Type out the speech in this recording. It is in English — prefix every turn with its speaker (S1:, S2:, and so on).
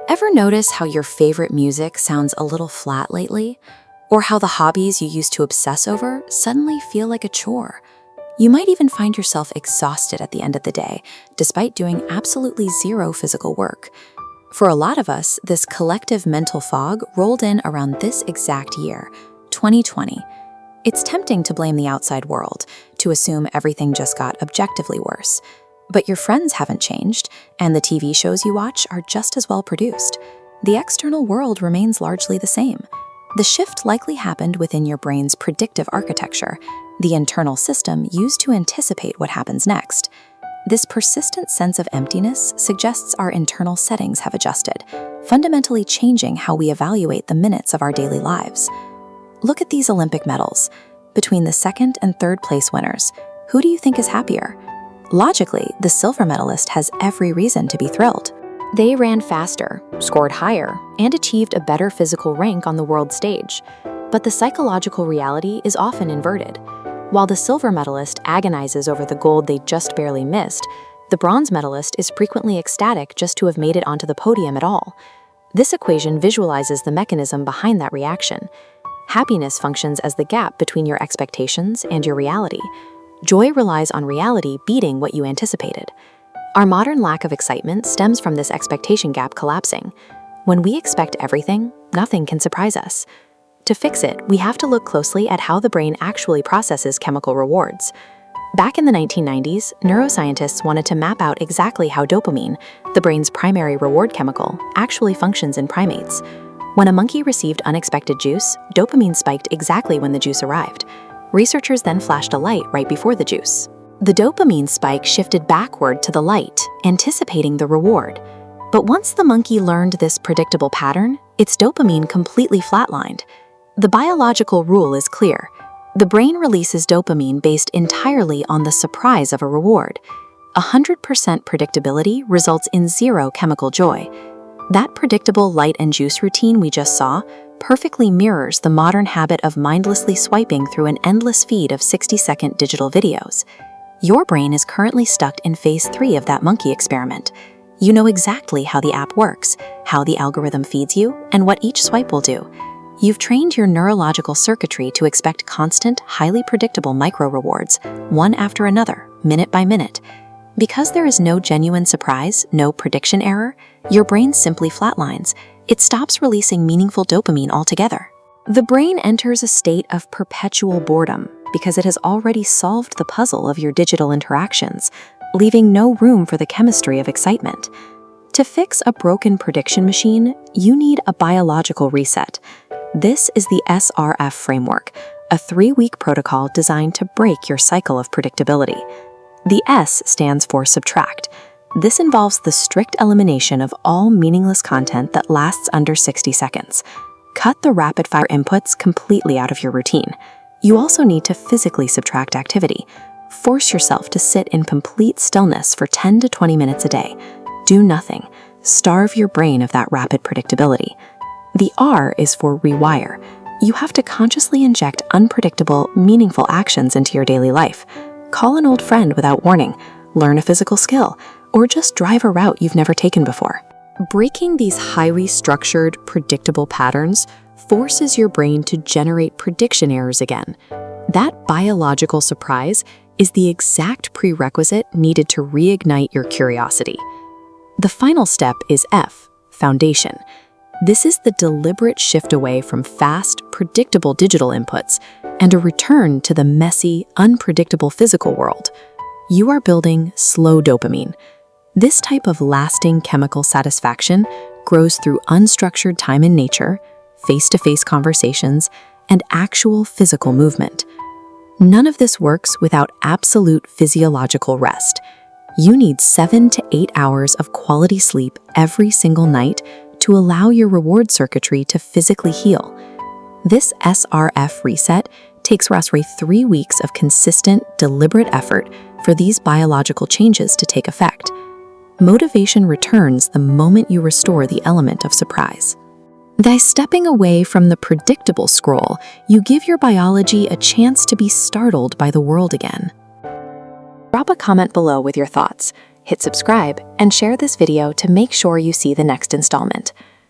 S1: Ever notice how your favorite music sounds a little flat lately? Or how the hobbies you used to obsess over suddenly feel like a chore? You might even find yourself exhausted at the end of the day, despite doing absolutely zero physical work. For a lot of us, this collective mental fog rolled in around this exact year, 2020. It's tempting to blame the outside world, to assume everything just got objectively worse. But your friends haven't changed, and the TV shows you watch are just as well produced. The external world remains largely the same. The shift likely happened within your brain's predictive architecture, the internal system used to anticipate what happens next. This persistent sense of emptiness suggests our internal settings have adjusted, fundamentally changing how we evaluate the minutes of our daily lives. Look at these Olympic medals. Between the second and third place winners, who do you think is happier? Logically, the silver medalist has every reason to be thrilled. They ran faster, scored higher, and achieved a better physical rank on the world stage. But the psychological reality is often inverted. While the silver medalist agonizes over the gold they just barely missed, the bronze medalist is frequently ecstatic just to have made it onto the podium at all. This equation visualizes the mechanism behind that reaction. Happiness functions as the gap between your expectations and your reality. Joy relies on reality beating what you anticipated. Our modern lack of excitement stems from this expectation gap collapsing. When we expect everything, nothing can surprise us. To fix it, we have to look closely at how the brain actually processes chemical rewards. Back in the 1990s, neuroscientists wanted to map out exactly how dopamine, the brain's primary reward chemical, actually functions in primates. When a monkey received unexpected juice, dopamine spiked exactly when the juice arrived. Researchers then flashed a light right before the juice. The dopamine spike shifted backward to the light, anticipating the reward. But once the monkey learned this predictable pattern, its dopamine completely flatlined. The biological rule is clear. The brain releases dopamine based entirely on the surprise of a reward. 100% predictability results in zero chemical joy. That predictable light and juice routine we just saw perfectly mirrors the modern habit of mindlessly swiping through an endless feed of 60-second digital videos. Your brain is currently stuck in phase 3 of that monkey experiment. You know exactly how the app works, how the algorithm feeds you, and what each swipe will do. You've trained your neurological circuitry to expect constant, highly predictable micro-rewards, one after another, minute by minute. Because there is no genuine surprise, no prediction error, your brain simply flatlines. It stops releasing meaningful dopamine altogether. The brain enters a state of perpetual boredom because it has already solved the puzzle of your digital interactions, leaving no room for the chemistry of excitement. To fix a broken prediction machine, you need a biological reset. This is the SRF Framework, a 3-week protocol designed to break your cycle of predictability. The S stands for subtract. This involves the strict elimination of all meaningless content that lasts under 60 seconds. Cut the rapid-fire inputs completely out of your routine. You also need to physically subtract activity. Force yourself to sit in complete stillness for 10 to 20 minutes a day. Do nothing. Starve your brain of that rapid predictability. The R is for rewire. You have to consciously inject unpredictable, meaningful actions into your daily life. Call an old friend without warning, learn a physical skill, or just drive a route you've never taken before. Breaking these highly structured, predictable patterns forces your brain to generate prediction errors again. That biological surprise is the exact prerequisite needed to reignite your curiosity. The final step is F, foundation. This is the deliberate shift away from fast, predictable digital inputs and a return to the messy, unpredictable physical world. You are building slow dopamine. This type of lasting chemical satisfaction grows through unstructured time in nature, face-to-face conversations, and actual physical movement. None of this works without absolute physiological rest. You need 7 to 8 hours of quality sleep every single night to allow your reward circuitry to physically heal. This SRF reset takes roughly 3 weeks of consistent, deliberate effort for these biological changes to take effect. Motivation returns the moment you restore the element of surprise. By stepping away from the predictable scroll, you give your biology a chance to be startled by the world again. Drop a comment below with your thoughts. hit subscribe, and share this video to make sure you see the next installment.